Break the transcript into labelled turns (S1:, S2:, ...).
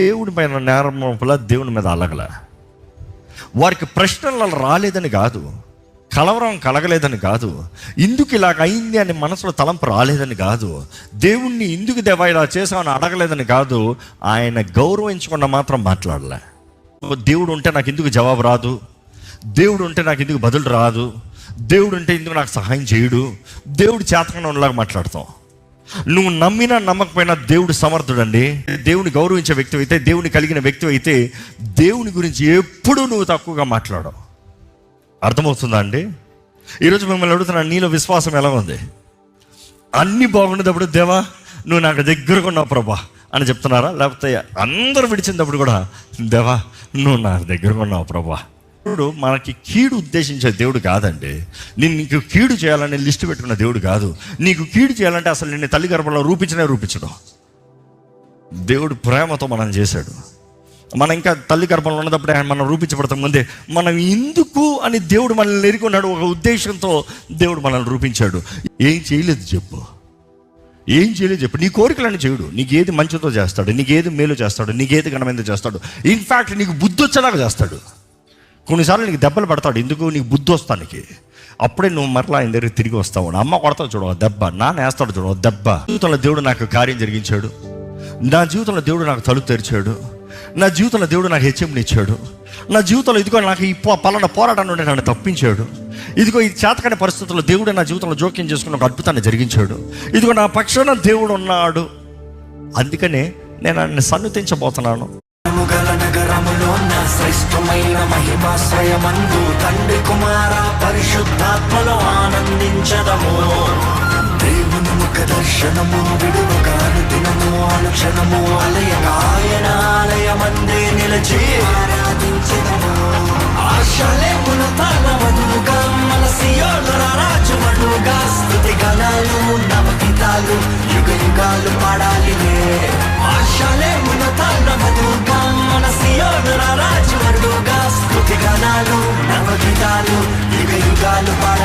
S1: దేవుడి పైన నేరం మోపల, దేవుని మీద అలగల. వారికి ప్రశ్నలు రాలేదని కాదు, కలవరం కలగలేదని కాదు, ఇందుకు ఇలాగ అయింది అని మనసులో తలంపు రాలేదని కాదు, దేవుణ్ణి ఇందుకు దేవా ఇలా చేసామని అడగలేదని కాదు, ఆయన గౌరవించకుండా మాత్రం మాట్లాడలే. దేవుడు ఉంటే నాకు ఎందుకు జవాబు రాదు, దేవుడు ఉంటే నాకు ఎందుకు బదులు రాదు, దేవుడు ఉంటే ఎందుకు నాకు సహాయం చేయడు, దేవుడు చేతకనలాగా మాట్లాడతాం. నువ్వు నమ్మినా నమ్మకపోయినా దేవుడు సమర్థుడండి. దేవుని గౌరవించే వ్యక్తి అయితే, దేవుని కలిగిన వ్యక్తి అయితే, దేవుని గురించి ఎప్పుడూ నువ్వు తక్కువగా మాట్లాడవు. అర్థమవుతుందా అండి? ఈరోజు మిమ్మల్ని అడుగుతున్నా, నీలో విశ్వాసం ఎలా ఉంది? అన్నీ బాగుండేటప్పుడు దేవా నువ్వు నాకు దగ్గరగా ఉన్నావు ప్రభా అని చెప్తున్నారా? లేకపోతే అందరూ విడిచినప్పుడు కూడా దేవా నువ్వు నాకు దగ్గరగా ఉన్నావు ప్రభా? దేవుడు మనకి కీడు ఉద్దేశించే దేవుడు కాదండి. నీకు కీడు చేయాలని లిస్టు పెట్టుకున్న దేవుడు కాదు. నీకు కీడు చేయాలంటే అసలు నిన్ను తల్లి గర్భంలో రూపించడం. దేవుడు ప్రేమతో మనం చేశాడు. మనం ఇంకా తల్లి గర్భంలో ఉన్నప్పుడు ఆయన మనం రూపించబడతాం ముందే మనం ఎందుకు అని దేవుడు మనల్ని ఎరుగున్నాడు. ఒక ఉద్దేశంతో దేవుడు మనల్ని రూపించాడు. ఏం చేయలేదు చెప్పు, ఏం చేయలేదు చెప్పు. నీ కోరికలను చేయడు. నీకు ఏది మంచితో చేస్తాడు, నీకు ఏది మేలు చేస్తాడు, నీకు ఏది ఘనమైనదో చేస్తాడు. ఇన్ఫ్యాక్ట్ నీకు బుద్ధి వచ్చేలాగా చేస్తాడు. కొన్నిసార్లు నీకు దెబ్బలు పడతాడు. ఎందుకు? నీకు బుద్ధి వస్తానికి. అప్పుడే నువ్వు మరలా ఆయన దగ్గరికి తిరిగి వస్తావు. అమ్మ కొడతావు చూడవు దెబ్బ, నాన్న వేస్తాడు చూడవు దెబ్బ. జీవితంలో దేవుడు నాకు కార్యం జరిగించాడు. నా జీవితంలో దేవుడు నాకు తలుపు తెరిచాడు. నా జీవితంలో దేవుడు నాకు హెచ్చెంనిచ్చాడు. నా జీవితంలో ఇదిగో నాకు ఈ పలానా పోరాటం నుండి నన్ను తప్పించాడు. ఇదిగో ఈ చేతకాని పరిస్థితుల్లో దేవుడు నా జీవితంలో జోక్యం చేసుకుని ఒక అద్భుతాన్ని జరిగించాడు. ఇదిగో నా పక్షాన దేవుడు ఉన్నాడు. అందుకనే నేను ఆయన సన్నుతించబోతున్నాను.
S2: శ్రేష్టమైన మహిమాశ్రయమందు తండ్రి కుమార పరిశుద్ధాత్మలో ఆనందించదము. దేవుని ముఖ దర్శనము విడువగాను దినము అనుక్షణము అలయగా ఆయన ఆలయమందే నిలిచి ఆరాధించదము. ఆశలేమున తాళమదుగా మన సియోను రాజుమడుగా స్తుతి గణాలు నవగీతాలు యుగ యుగాలు పాడాలినే. ఆశలేమున తాళమదుగా మన సియోను రాజుమడుగా స్తుతి గణాలు నవగీతాలు యుగ యుగాలు పాడాలి.